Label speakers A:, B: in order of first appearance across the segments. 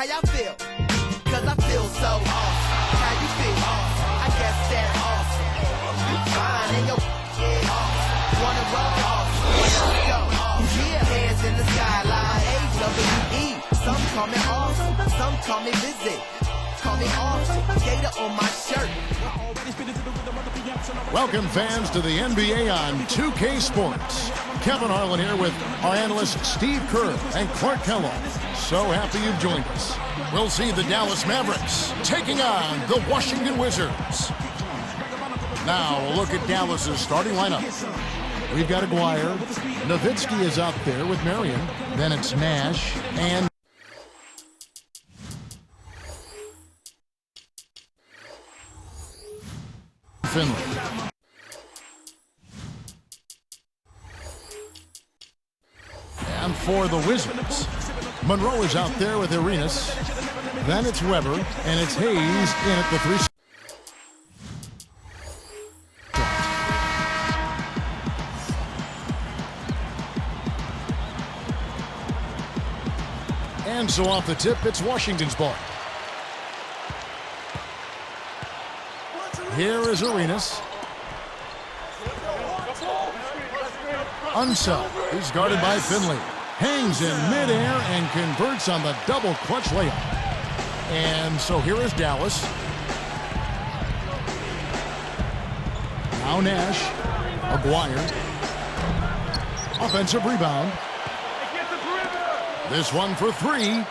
A: How y'all feel? Cause I feel so awesome. How you feel? Awesome. I guess that's awesome. You fine and your awesome. Wanna roll? Awesome. Let's go. Yeah, hands in the skyline. AWE. Some call me awesome. Some call me busy. Call me awesome. Gator on my shirt.
B: Welcome, fans, to the NBA on 2K Sports. Kevin Harlan here with our analysts Steve Kerr and Clark Kellogg. So happy you've joined us. We'll see the Dallas Mavericks taking on the Washington Wizards. Now, we'll look at Dallas's starting lineup. We've got Aguirre. Nowitzki is out there with Marion. Then it's Nash and Finley. And for the Wizards, Monroe is out there with Arenas. Then it's Weber, and it's Hayes in at the 3. And so off the tip, it's Washington's ball. Here is Arenas. Unseld. He's guarded by Finley. Hangs in midair and converts on the double clutch layup. And so here is Dallas. Now Nash. Aguirre. Offensive rebound. This one for 3.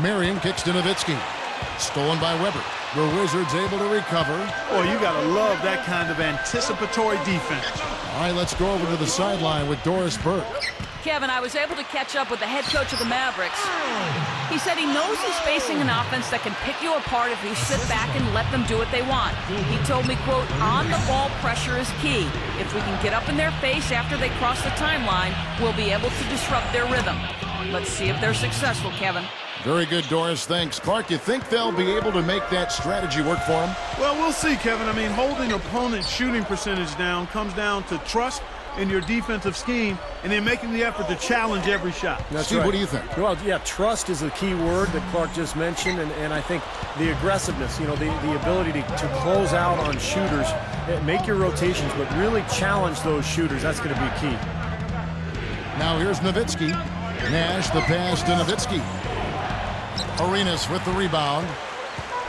B: Marion kicks to Nowitzki. Stolen by Weber. The Wizards able to recover.
C: Oh, you got to love that kind of anticipatory defense.
B: All right, let's go over to the sideline with Doris Burke.
D: Kevin, I was able to catch up with the head coach of the Mavericks. He said he knows he's facing an offense that can pick you apart if you sit back and let them do what they want. He told me, quote, on-the-ball pressure is key. If we can get up in their face after they cross the timeline, we'll be able to disrupt their rhythm. Let's see if they're successful, Kevin.
B: Very good, Doris. Thanks. Clark, you think they'll be able to make that strategy work for them?
C: Well, we'll see, Kevin. I mean, holding opponent's shooting percentage down comes down to trust in your defensive scheme and then making the effort to challenge every shot.
E: That's
B: Steve,
E: right.
B: What do you think?
E: Well, yeah, trust is a key word that Clark just mentioned, and I think the aggressiveness, you know, the ability to close out on shooters, make your rotations, but really challenge those shooters. That's going to be key.
B: Now here's Nowitzki. Nash, the pass to Nowitzki. Arenas with the rebound.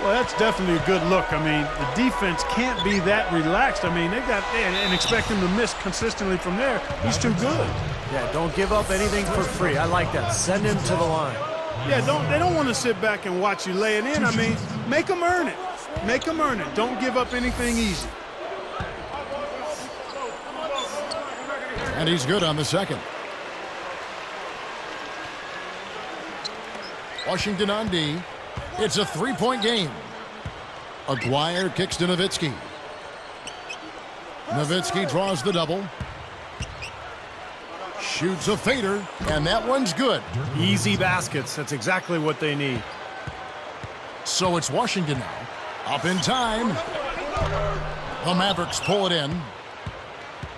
C: Well, that's definitely a good look. I mean, the defense can't be that relaxed. I mean, and expect him to miss consistently from there. He's too good.
E: Yeah, don't give up anything for free. I like that. Send him to the line.
C: Yeah, they don't want to sit back and watch you lay it in. I mean, make them earn it. Make them earn it. Don't give up anything easy.
B: And he's good on the second. Washington on D. It's a 3-point game. Aguirre kicks to Nowitzki. Nowitzki draws the double. Shoots a fader, and that one's good.
E: Easy baskets. That's exactly what they need.
B: So it's Washington now. Up in time. The Mavericks pull it in.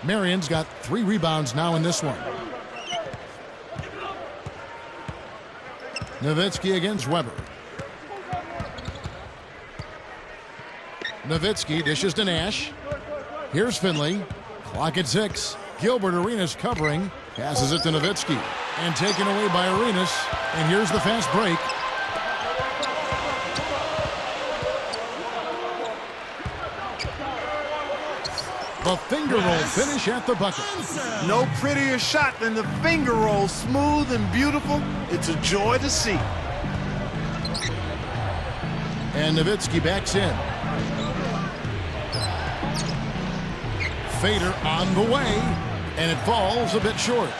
B: Marion's got 3 rebounds now in this one. Nowitzki against Weber. Nowitzki dishes to Nash. Here's Finley. Clock at 6. Gilbert Arenas covering. Passes it to Nowitzki. And taken away by Arenas. And here's the fast break. The finger roll finish at the bucket.
C: No prettier shot than the finger roll. Smooth and beautiful. It's a joy to see.
B: And Nowitzki backs in. Fader on the way. And it falls a bit short.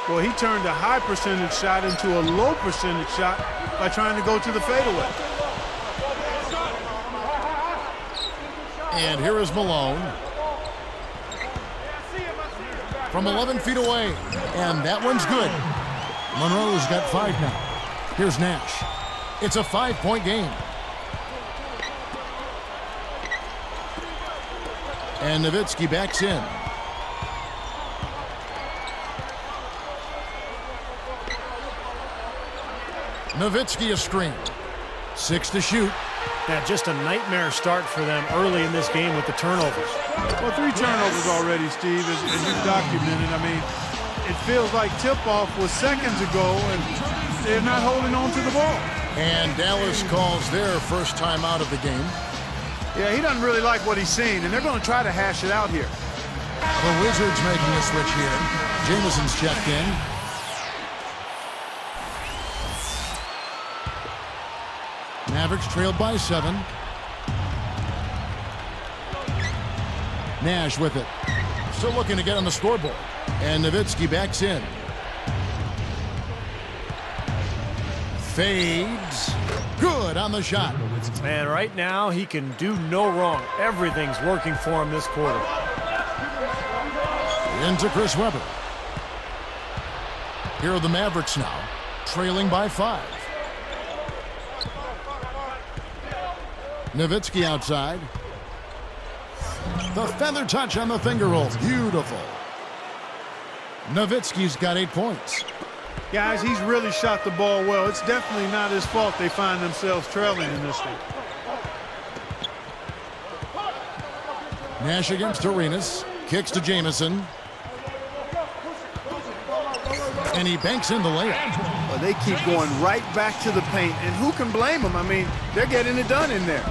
C: Well, he turned a high percentage shot into a low percentage shot by trying to go to the fadeaway.
B: And here is Malone. From 11 feet away. And that one's good. Monroe's got 5 now. Here's Nash. It's a 5-point game. And Nowitzki backs in. Nowitzki a screen. 6 to shoot.
E: Yeah, just a nightmare start for them early in this game with the turnovers.
C: Well, 3 turnovers already, Steve, as you've documented. I mean, it feels like tip-off was seconds ago, and they're not holding on to the ball.
B: And Dallas calls their first time out of the game.
C: Yeah, he doesn't really like what he's seen, and they're going to try to hash it out here.
B: The Wizards making a switch here. Jamison's checked in. Mavericks trailed by 7. Nash with it. Still looking to get on the scoreboard. And Nowitzki backs in. Fades. Good on the shot.
E: Man, right now he can do no wrong. Everything's working for him this quarter.
B: Into Chris Webber. Here are the Mavericks now, trailing by 5. Nowitzki outside. The feather touch on the finger roll. Beautiful. Nowitzki's got 8 points.
C: Guys, he's really shot the ball well. It's definitely not his fault they find themselves trailing in this one.
B: Nash against Arenas. Kicks to Jamison. And he banks in the layup.
C: Well, they keep going right back to the paint, and who can blame them? I mean, they're getting it done in there.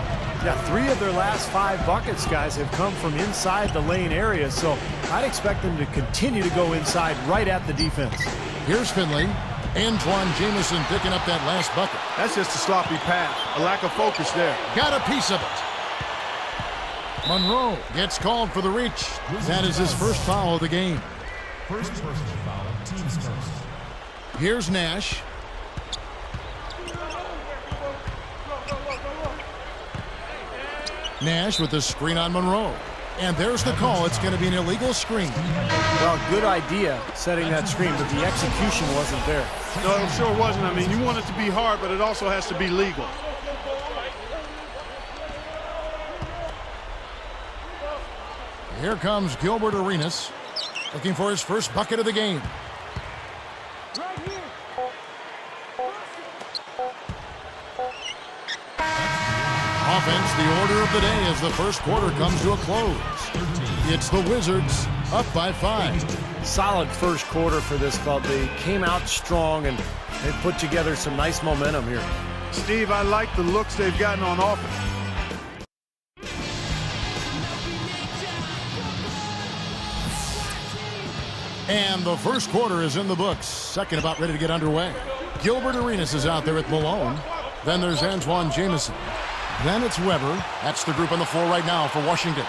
E: Yeah, 3 of their last 5 buckets, guys, have come from inside the lane area, so I'd expect them to continue to go inside right at the defense.
B: Here's Finley. Antoine Jamison picking up that last bucket.
C: That's just a sloppy pass, a lack of focus there.
B: Got a piece of it. Monroe gets called for the reach. That is his first foul of the game.
F: First personal foul, team's first.
B: Here's Nash. Nash with the screen on Monroe. And there's the call. It's going to be an illegal screen.
E: Well, good idea setting that screen, but the execution wasn't there.
C: No, it sure wasn't. I mean, you want it to be hard, but it also has to be legal.
B: Here comes Gilbert Arenas, looking for his first bucket of the game. Offense, the order of the day as the first quarter comes to a close. It's the Wizards up by 5.
E: Solid first quarter for this club. They came out strong, and they put together some nice momentum here.
C: Steve, I like the looks they've gotten on offense.
B: And the first quarter is in the books. Second about ready to get underway. Gilbert Arenas is out there with Malone. Then there's Antoine Jamison. Then it's Webber. That's the group on the floor right now for Washington.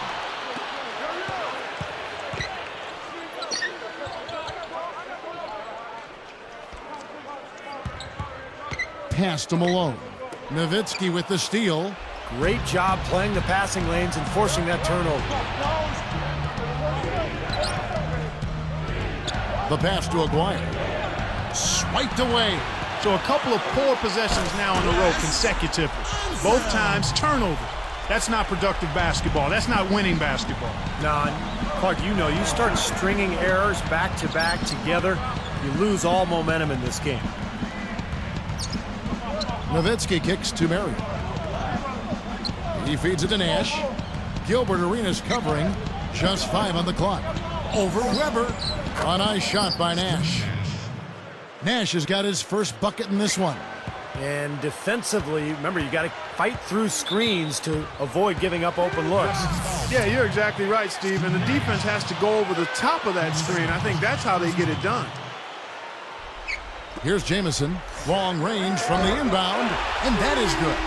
B: Pass to Malone. Nowitzki with the steal.
E: Great job playing the passing lanes and forcing that turnover.
B: The pass to Aguirre. Swiped away.
C: So a couple of poor possessions now in a row consecutively. Both times turnovers. That's not productive basketball. That's not winning basketball.
E: Nah, Clark, you know, you start stringing errors back-to-back together, you lose all momentum in this game.
B: Nowitzki kicks to Murray. He feeds it to Nash. Gilbert Arenas covering. Just 5 on the clock. Over Webber. A nice shot by Nash. Nash has got his first bucket in this one.
E: And defensively, remember, you got to fight through screens to avoid giving up open looks.
C: Yeah, you're exactly right, Steve. And the defense has to go over the top of that screen. I think that's how they get it done.
B: Here's Jamison. Long range from the inbound. And that is good.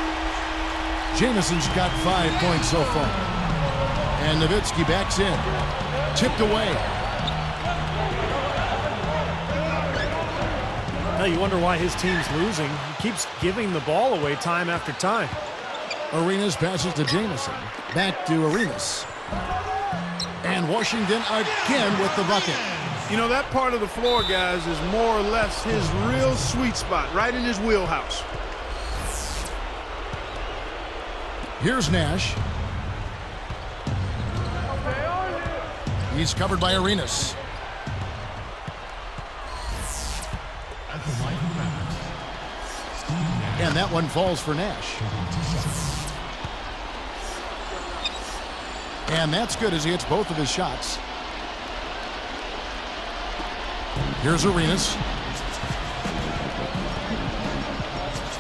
B: Jamison's got 5 points so far. And Nowitzki backs in. Tipped away.
E: Now you wonder why his team's losing. He keeps giving the ball away time after time.
B: Arenas passes to Jamison. Back to Arenas. And Washington again with the bucket.
C: You know, that part of the floor, guys, is more or less his real sweet spot, right in his wheelhouse.
B: Here's Nash. He's covered by Arenas.
F: At the line of
B: And that one falls for Nash. And that's good as he hits both of his shots. Here's Arenas.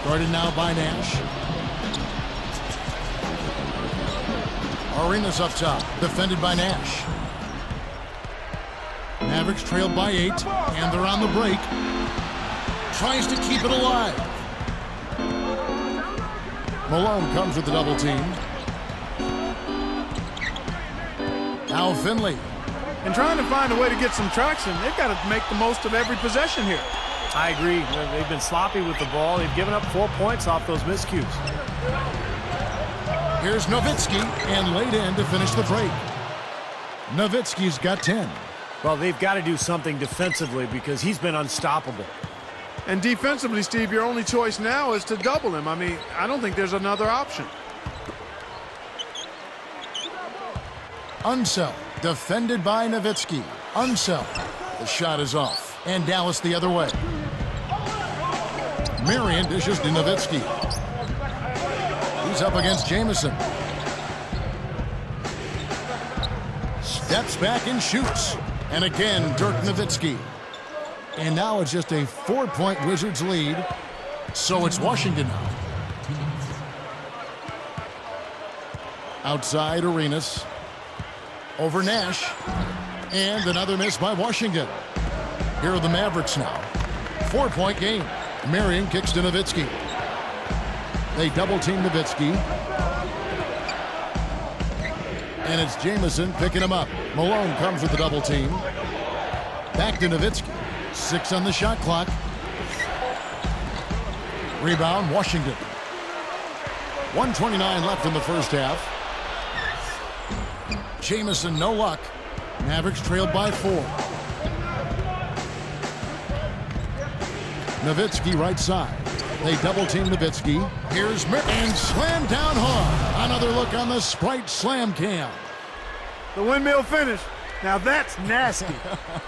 B: Guarded now by Nash. Arenas up top, defended by Nash. Mavericks trailed by 8, and they're on the break. Tries to keep it alive. Malone comes with the double team. Now Finley.
C: And trying to find a way to get some traction, they've got to make the most of every possession here.
E: I agree. They've been sloppy with the ball. They've given up 4 points off those miscues.
B: Here's Nowitzki, and laid in to finish the break. Nowitzki's got 10.
E: Well, they've got to do something defensively because he's been unstoppable.
C: And defensively, Steve, your only choice now is to double him. I mean, I don't think there's another option.
B: Unseld, defended by Nowitzki. Unseld. The shot is off. And Dallas the other way. Marion dishes to Nowitzki. He's up against Jamison. Steps back and shoots. And again, Dirk Nowitzki. And now it's just a 4-point Wizards lead. So it's Washington now. Outside Arenas. Over Nash. And another miss by Washington. Here are the Mavericks now. 4-point game. Marion kicks to Nowitzki. They double-team Nowitzki. And it's Jamison picking him up. Malone comes with the double team. Back to Nowitzki. 6 on the shot clock. Rebound, Washington. 1:29 left in the first half. Jamison, no luck. Mavericks trailed by 4. Nowitzki right side. They double-team Nowitzki. Here's and slam down hard. Another look on the Sprite slam cam.
C: The windmill finish. Now that's nasty.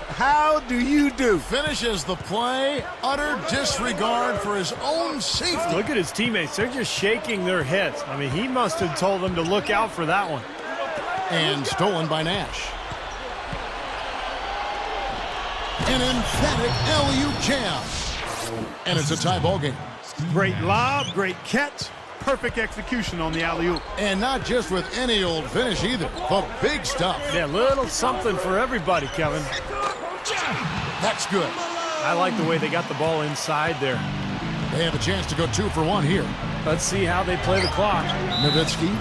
C: How do you do?
B: Finishes the play. Utter disregard for his own safety.
E: Look at his teammates. They're just shaking their heads. I mean, he must have told them to look out for that one.
B: And stolen by Nash. An emphatic LU jam. And it's a tie ball game.
C: Great lob, great catch, perfect execution on the alley-oop.
B: And not just with any old finish either, but big stuff.
E: Yeah, little something for everybody, Kevin.
B: That's good.
E: I like the way they got the ball inside there.
B: They have a chance to go 2 for 1 here.
E: Let's see how they play the clock.
B: Nowitzki.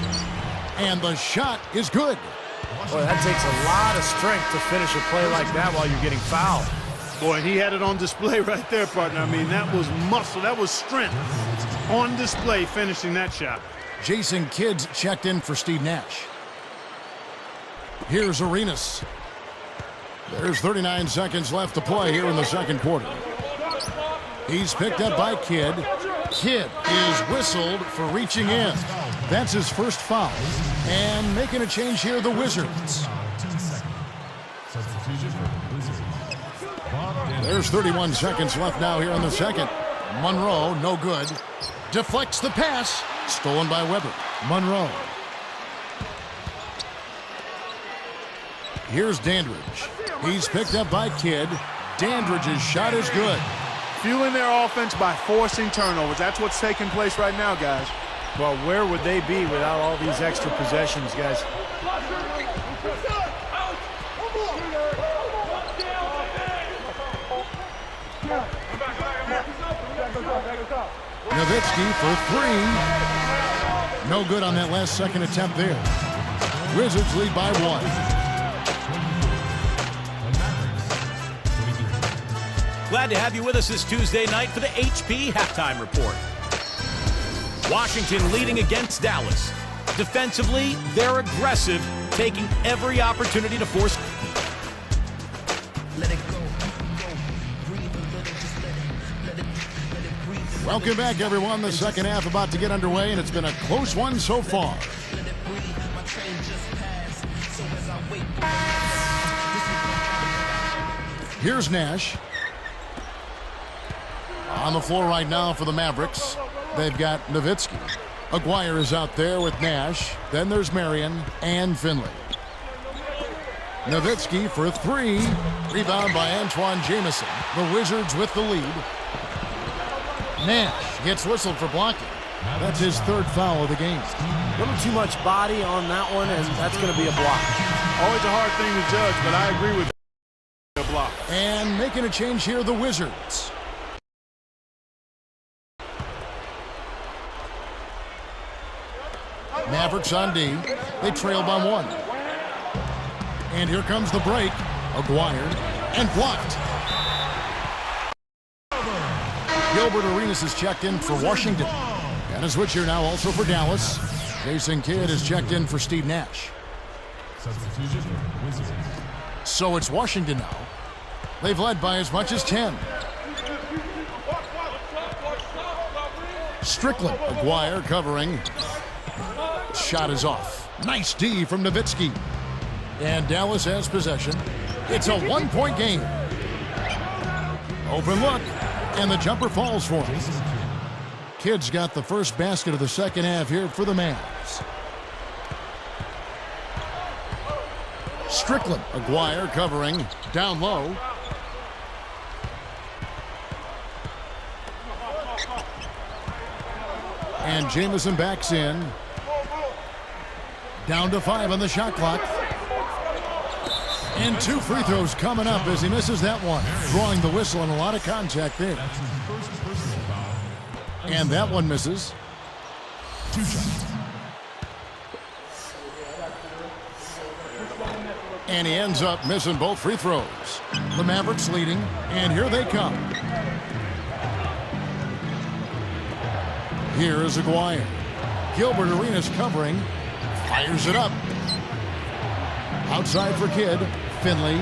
B: And the shot is good.
E: Boy, that takes a lot of strength to finish a play like that while you're getting fouled.
C: Boy, and he had it on display right there, partner. I mean, that was muscle. That was strength on display finishing that shot.
B: Jason Kidd's checked in for Steve Nash. Here's Arenas. There's 39 seconds left to play here in the second quarter. He's picked up by Kidd. Kidd is whistled for reaching in. That's his first foul. And making a change here, the Wizards. There's 31 seconds left now here in the second. Monroe, no good. Deflects the pass. Stolen by Weber. Monroe. Here's Dandridge. He's picked up by Kidd. Dandridge's shot is good.
C: Fueling their offense by forcing turnovers. That's what's taking place right now, guys.
E: Well, where would they be without all these extra possessions, guys?
B: Nowitzki for 3. No good on that last second attempt there. Wizards lead by 1.
G: Glad to have you with us this Tuesday night for the HP Halftime Report. Washington leading against Dallas. Defensively, they're aggressive, taking every opportunity to force.
A: Let it go.
B: Welcome back, everyone. The second half about to get underway, and it's been a close one so far. Here's Nash. On the floor right now for the Mavericks, they've got Nowitzki. Aguirre is out there with Nash. Then there's Marion and Finley. Nowitzki for three. Rebound by Antoine Jamison. The Wizards with the lead. Nash gets whistled for blocking. That's his third foul of the game.
E: A little too much body on that one, and that's going to be a block.
C: Always a hard thing to judge, but I agree with a block.
B: And making a change here, the Wizards. Mavericks on D. They trail by one. And here comes the break. Aguirre and blocked. Gilbert Arenas is checked in for Washington. And a switch here now also for Dallas. Jason Kidd is checked in for Steve Nash.
F: Substitution, Wizards.
B: So it's Washington now. They've led by as much as 10. Strickland. Aguirre covering. Shot is off. Nice D from Nowitzki. And Dallas has possession. It's a one-point game. Open look. And the jumper falls for him. Kidd's got the first basket of the second half here for the Mavs. Strickland. Aguirre covering. Down low. And Jamison backs in. Down to 5 on the shot clock. And 2 free throws coming up as he misses that one. Drawing the whistle and a lot of contact there.
F: That's his first personal foul.
B: And that one misses.
F: 2 shots.
B: And he ends up missing both free throws. The Mavericks leading, and here they come. Here is Aguirre. Gilbert Arenas covering. Fires it up. Outside for Kidd. Finley.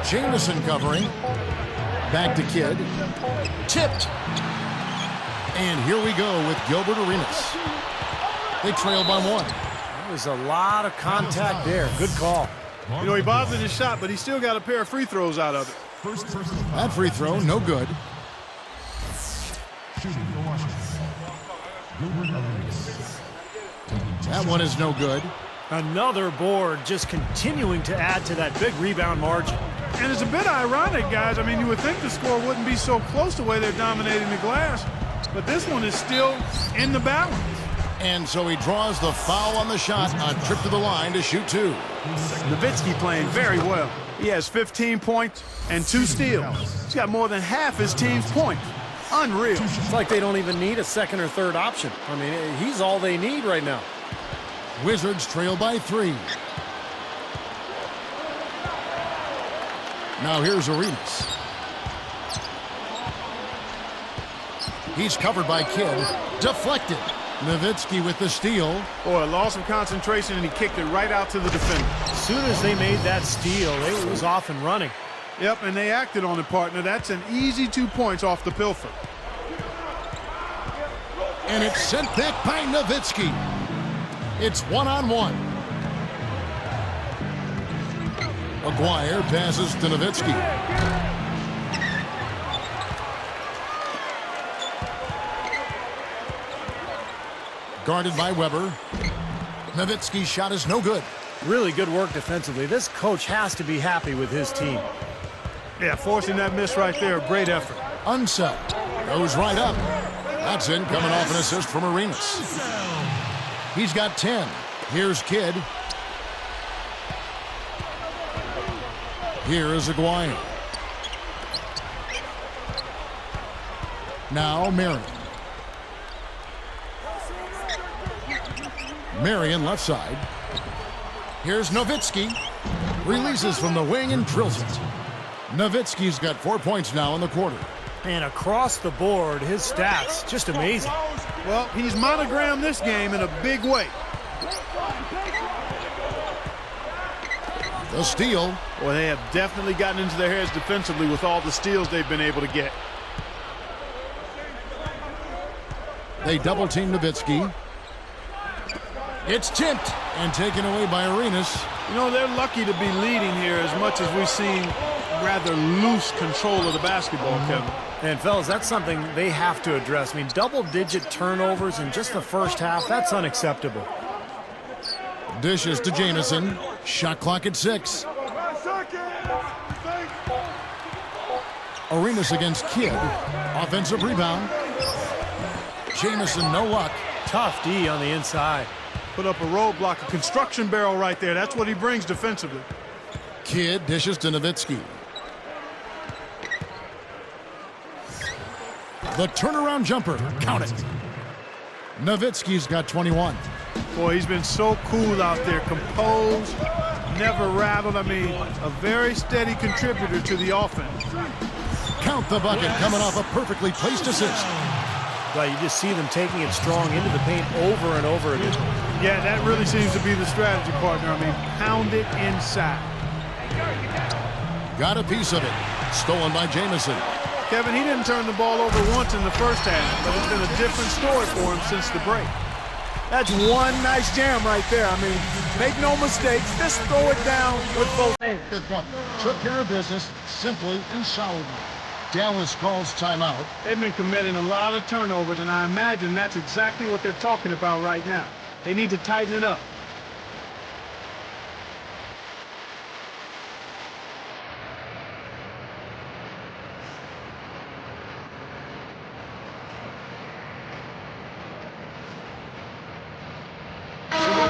B: Jamison covering. Back to Kidd. Tipped. And here we go with Gilbert Arenas. They trail by 1.
E: There's a lot of contact there. Good call.
C: You know, he bothered his shot, but he still got a pair of free throws out of it.
F: First personal foul.
B: That free throw, no good.
F: Shooting for Washington. Gilbert Arenas.
B: That one is no good.
E: Another board, just continuing to add to that big rebound margin.
C: And it's a bit ironic, guys. I mean, you would think the score wouldn't be so close the way they're dominating the glass, but this one is still in the balance.
B: And so he draws the foul on the shot, a trip to the line to shoot 2.
C: Nowitzki playing very well. He has 15 points and 2 steals. He's got more than half his team's points. Unreal.
E: It's like they don't even need a second or third option. I mean, he's all they need right now.
B: Wizards trail by 3. Now here's Arenas. He's covered by Kidd. Deflected. Nowitzki with the steal.
C: Boy, a loss of concentration, and he kicked it right out to the defender.
E: As soon as they made that steal, it was off and running.
C: Yep, and they acted on it, partner. That's an easy 2 points off the pilfer.
B: And it's sent back by Nowitzki. It's 1-on-1. Aguirre passes to Nowitzki. Guarded by Weber. Nowitzki's shot is no good.
E: Really good work defensively. This coach has to be happy with his team.
C: Yeah, forcing that miss right there, great effort.
B: Unseld. Goes right up. That's in, coming off an assist from Arenas. He's got 10. Here's Kidd. Here is Aguirre. Now Marion. Marion left side. Here's Nowitzki. Releases from the wing and drills it. Nowitzki's got 4 points now in the quarter.
E: And across the board, his stats, just amazing.
C: Well, he's monogrammed this game in a big way.
B: The steal.
C: Well, they have definitely gotten into their heads defensively with all the steals they've been able to get.
B: They double team Nowitzki. It's tipped and taken away by Arenas.
C: You know, they're lucky to be leading here as much as we've seen rather loose control of the basketball, Kevin.
E: And, fellas, that's something they have to address. I mean, double-digit turnovers in just the first half, that's unacceptable.
B: Dishes to Jamison. Shot clock at 6. Arenas against Kidd. Offensive rebound. Jamison, no luck.
E: Tough D on the inside.
C: Put up a roadblock, a construction barrel right there. That's what he brings defensively.
B: Kidd dishes to Nowitzki. The turnaround jumper. Count it. Nowitzki's got 21.
C: Boy, he's been so cool out there. Composed, never rattled. I mean, a very steady contributor to the offense.
B: Count the bucket coming off a perfectly placed assist.
E: Well, you just see them taking it strong into the paint over and over again.
C: Yeah, that really seems to be the strategy, partner. I mean, pound it inside.
B: Got a piece of it. Stolen by Jamison.
C: Kevin, he didn't turn the ball over once in the first half, but it's been a different story for him since the break.
H: That's one nice jam right there. I mean, make no mistakes. Just throw it down with both hands.
B: Took care of business simply and solidly. Dallas calls timeout.
C: They've been committing a lot of turnovers, and I imagine that's exactly what they're talking about right now. They need to tighten it up.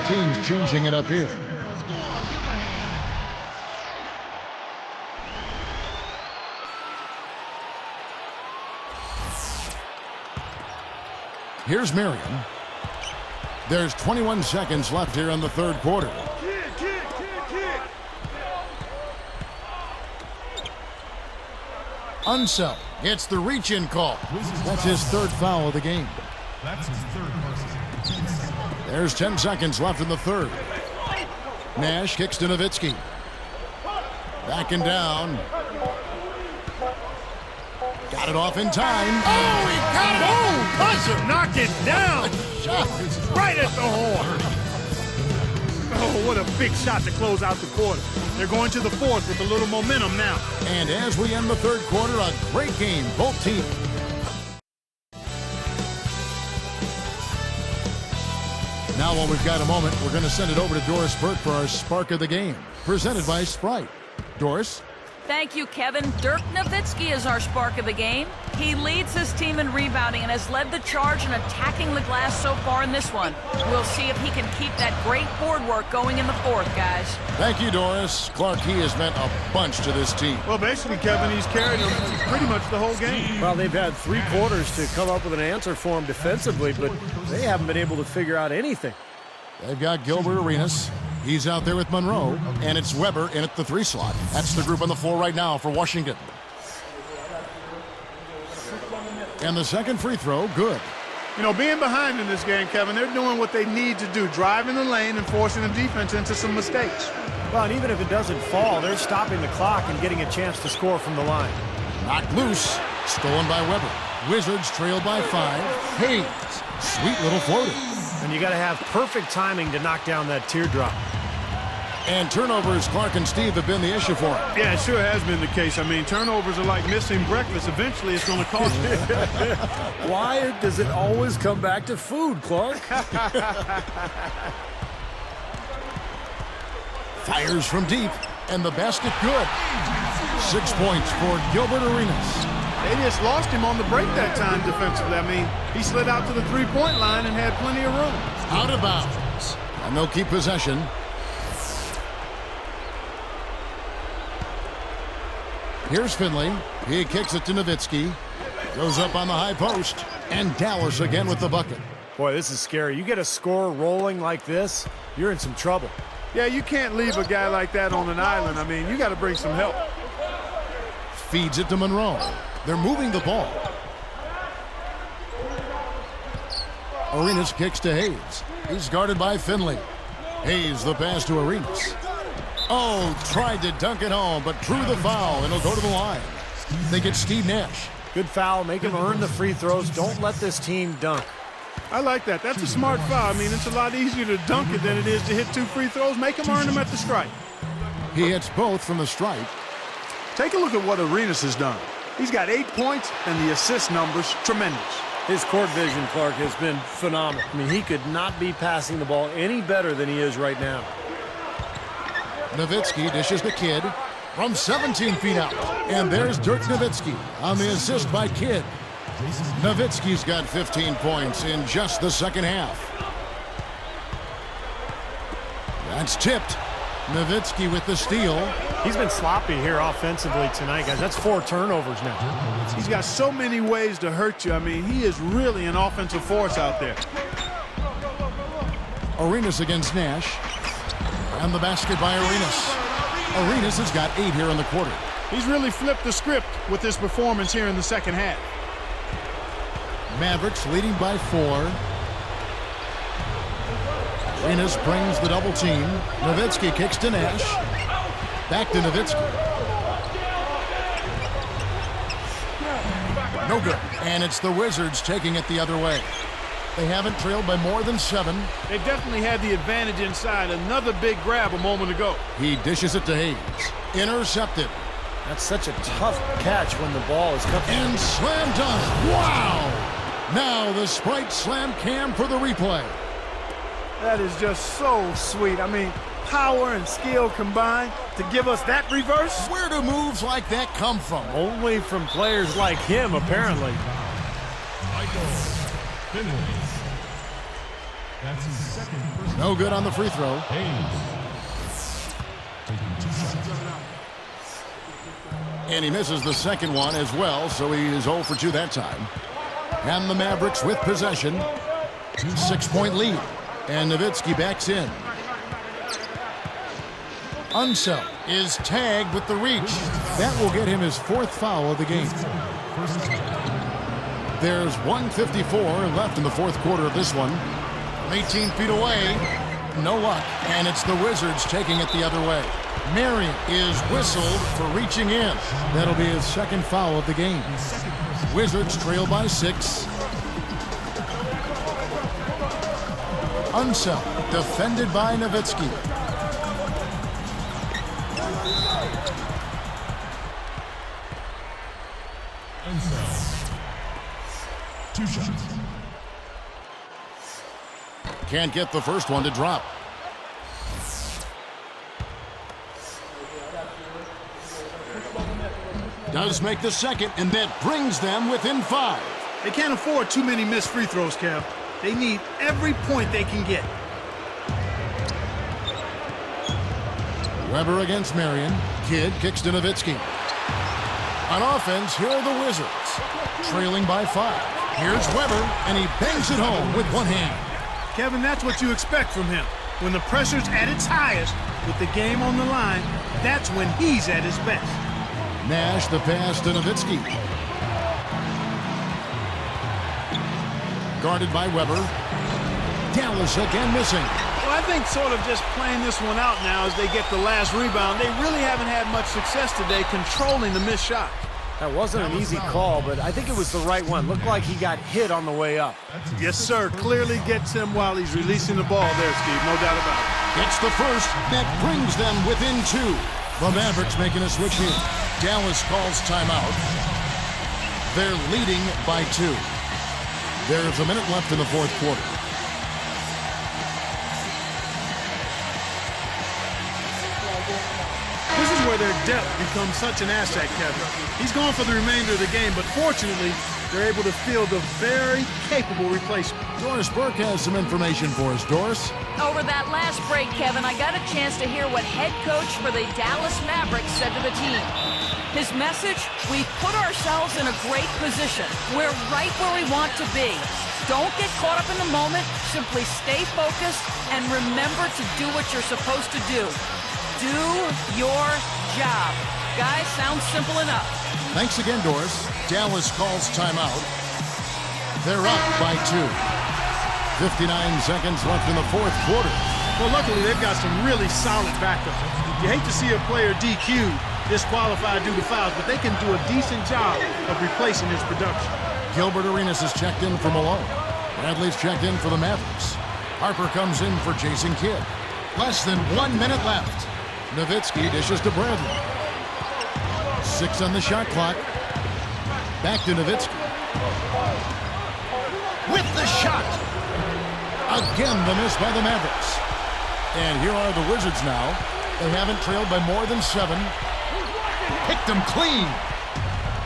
B: Teams changing it up here. Here's Marion. There's 21 seconds left here in the third quarter. Unseld gets the reach-in call. That's his third foul of the game.
F: That's his third versus.
B: There's 10 seconds left in the third. Nash kicks to Nowitzki. Backing down. Got it off in time. Oh, he got it! Oh, buzzer!
C: Knock it down!
B: Shot.
C: Right at the horn! Oh, what a big shot to close out the quarter. They're going to the fourth with a little momentum now.
B: And as we end the third quarter, a great game, both teams. Now, while we've got a moment, we're going to send it over to Doris Burke for our Spark of the Game, presented by Sprite. Doris?
D: Thank you, Kevin. Dirk Nowitzki is our spark of the game. He leads his team in rebounding and has led the charge in attacking the glass so far in this one. We'll see if he can keep that great board work going in the fourth, guys.
B: Thank you, Doris. Clark, he has meant a bunch to this team.
C: Well, basically, Kevin, he's carried them pretty much the whole game.
E: Well, they've had 3 quarters to come up with an answer for him defensively, but they haven't been able to figure out anything.
B: They've got Gilbert Arenas. He's out there with Monroe, and it's Weber in at the 3 slot. That's the group on the floor right now for Washington. And the second free throw, good.
C: You know, being behind in this game, Kevin, they're doing what they need to do, driving the lane and forcing the defense into some mistakes.
E: Well, and even if it doesn't fall, they're stopping the clock and getting a chance to score from the line.
B: Knocked loose, stolen by Weber. Wizards trailed by 5. Hayes, sweet little floater.
E: And you got to have perfect timing to knock down that teardrop.
B: And turnovers, Clark and Steve, have been the issue for him.
C: Yeah, it sure has been the case. I mean, turnovers are like missing breakfast. Eventually, it's going to cost you.
E: Why does it always come back to food, Clark?
B: Fires from deep, and the basket good. 6 points for Gilbert Arenas.
C: They just lost him on the break that time defensively. I mean, he slid out to the three-point line and had plenty of room.
B: Out of bounds. And they'll keep possession. Here's Finley. He kicks it to Nowitzki. Goes up on the high post. And Dallas again with the bucket.
E: Boy, this is scary. You get a score rolling like this, you're in some trouble.
C: Yeah, you can't leave a guy like that on an island. I mean, you got to bring some help.
B: Feeds it to Monroe. They're moving the ball. Arenas kicks to Hayes. He's guarded by Finley. Hayes the pass to Arenas. Oh, tried to dunk it home, but drew the foul, and he'll go to the line. They get Steve Nash.
E: Good foul. Make him earn the free throws. Don't let this team dunk.
C: I like that. That's a smart foul. I mean, it's a lot easier to dunk it than it is to hit 2 free throws. Make him earn them at the stripe.
B: He hits both from the stripe.
C: Take a look at what Arenas has done. He's got 8 points, and the assist numbers tremendous.
E: His court vision, Clark, has been phenomenal. I mean, he could not be passing the ball any better than he is right now.
B: Nowitzki dishes to Kidd from 17 feet out. And there's Dirk Nowitzki on the assist by Kidd. Nowitzki's got 15 points in just the second half. That's tipped. Nowitzki with the steal.
E: He's been sloppy here offensively tonight, guys. That's 4 turnovers now.
C: He's got so many ways to hurt you. I mean, he is really an offensive force out there.
B: Arenas against Nash. And the basket by Arenas. Arenas has got 8 here in the quarter.
C: He's really flipped the script with this performance here in the second half.
B: Mavericks leading by 4. Arenas brings the double team. Nowitzki kicks to Nash. Back to Nowitzki. No good. And it's the Wizards taking it the other way. They haven't trailed by more than 7.
C: They definitely had the advantage inside. Another big grab a moment ago.
B: He dishes it to Hayes. Intercepted.
E: That's such a tough catch when the ball is coming.
B: And slam dunk. Wow! Now the Sprite slam cam for the replay.
H: That is just so sweet. I mean, power and skill combined to give us that reverse.
B: Where do moves like that come from?
E: Only from players like him, apparently.
F: That's his second personal.
B: No good on the free throw. And he misses the second one as well, so he is 0 for 2 that time. And the Mavericks with possession. 6-point lead. And Nowitzki backs in. Unseld is tagged with the reach. That will get him his 4th foul of the game. There's 1:54 left in the 4th quarter of this one. 18 feet away. No luck. And it's the Wizards taking it the other way. Marion is whistled for reaching in. That'll be his 2nd foul of the game. Wizards trail by 6. Unseld, defended by Nowitzki.
F: Unseld. 2 shots.
B: Can't get the first one to drop. Does make the second, and that brings them within 5.
C: They can't afford too many missed free throws, Kev. They need every point they can get.
B: Weber against Marion. Kidd kicks to Nowitzki. On offense, here are the Wizards. Trailing by 5. Here's Weber, and he bangs it home with one hand.
C: Kevin, that's what you expect from him. When the pressure's at its highest, with the game on the line, that's when he's at his best.
B: Nash the pass to Nowitzki. Guarded by Weber. Dallas again missing.
C: Well, I think sort of just playing this one out now as they get the last rebound. They really haven't had much success today controlling the missed shot.
E: That wasn't an easy call, but I think it was the right one. Looked like he got hit on the way up.
C: Yes, sir. Clearly gets him while he's releasing the ball there, Steve. No doubt about it.
B: It's the first that brings them within 2. The Mavericks making a switch here. Dallas calls timeout. They're leading by 2. There's a minute left in the 4th quarter.
C: This is where their depth becomes such an asset, Kevin. He's gone for the remainder of the game, but fortunately, they're able to field a very capable replacement.
B: Doris Burke has some information for us. Doris?
D: Over that last break, Kevin, I got a chance to hear what head coach for the Dallas Mavericks said to the team. His message, we've put ourselves in a great position. We're right where we want to be. Don't get caught up in the moment. Simply stay focused and remember to do what you're supposed to do. Do your job. Guys, sounds simple enough.
B: Thanks again, Doris. Dallas calls timeout. They're up by 2. 59 seconds left in the 4th quarter.
C: Well, luckily, they've got some really solid backup. You hate to see a player DQ'd, disqualified due to fouls, but they can do a decent job of replacing his production.
B: Gilbert Arenas is checked in for Malone. Bradley's checked in for the Mavericks. Harper comes in for Jason Kidd. Less than 1 minute left. Nowitzki dishes to Bradley. 6 on the shot clock. Back to Nowitzki. With the shot. Again, the miss by the Mavericks. And here are the Wizards now. They haven't trailed by more than 7. Picked them clean.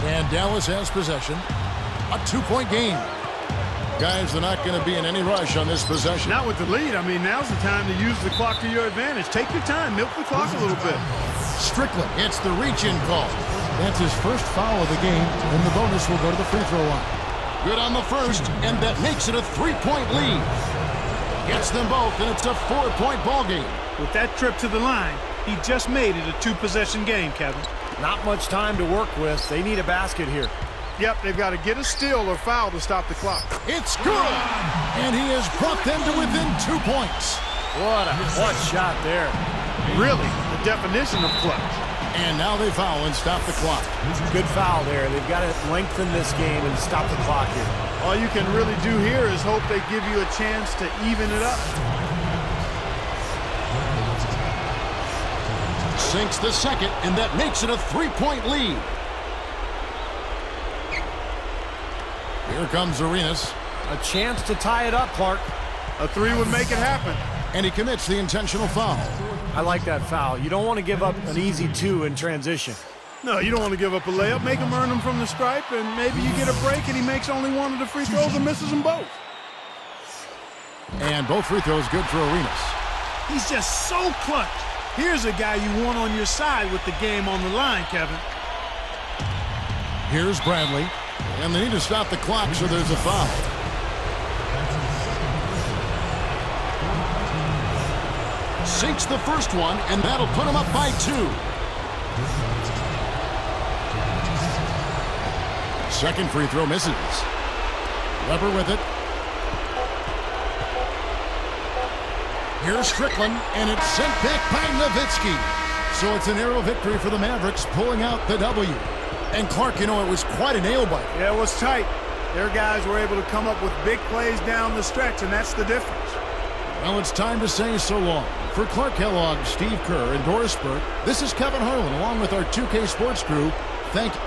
B: And Dallas has possession. A 2-point game. Guys, they're not going to be in any rush on this possession.
C: Not with the lead. I mean, now's the time to use the clock to your advantage. Take your time. Milk the clock a little bit.
B: Strickland gets the reach-in call. That's his first foul of the game, and the bonus will go to the free throw line. Good on the first, and that makes it a 3-point lead. Gets them both, and it's a 4-point ball game.
C: With that trip to the line, he just made it a 2-possession game, Kevin.
E: Not much time to work with. They need a basket here.
C: Yep, they've got to get a steal or foul to stop the clock.
B: It's good, and he has brought them to within 2 points.
E: What a clutch shot there.
C: Really, the definition of clutch.
B: And now they foul and stop the clock.
E: Good foul there. They've got to lengthen this game and stop the clock here.
C: All you can really do here is hope they give you a chance to even it up.
B: Sinks the second, and that makes it a 3-point lead. Here comes Arenas.
E: A chance to tie it up, Clark.
C: A 3 would make it happen.
B: And he commits the intentional foul.
E: I like that foul. You don't want to give up an easy 2 in transition.
C: No, you don't want to give up a layup. Make him earn them from the stripe, and maybe you get a break and he makes only one of the free throws and misses them both.
B: And both free throws good for Arenas.
C: He's just so clutch. Here's a guy you want on your side with the game on the line, Kevin.
B: Here's Bradley. And they need to stop the clock, so there's a foul. Sinks the first one, and that'll put him up by 2. Second free throw misses. Weber with it. Here's Strickland, and it's sent back by Nowitzki. So it's a narrow victory for the Mavericks, pulling out the W. And Clark, you know, it was quite a nail-biter.
C: Yeah, it was tight. Their guys were able to come up with big plays down the stretch, and that's the difference.
B: Well, it's time to say so long. For Clark Kellogg, Steve Kerr, and Doris Burke, this is Kevin Harlan along with our 2K Sports crew. Thank you.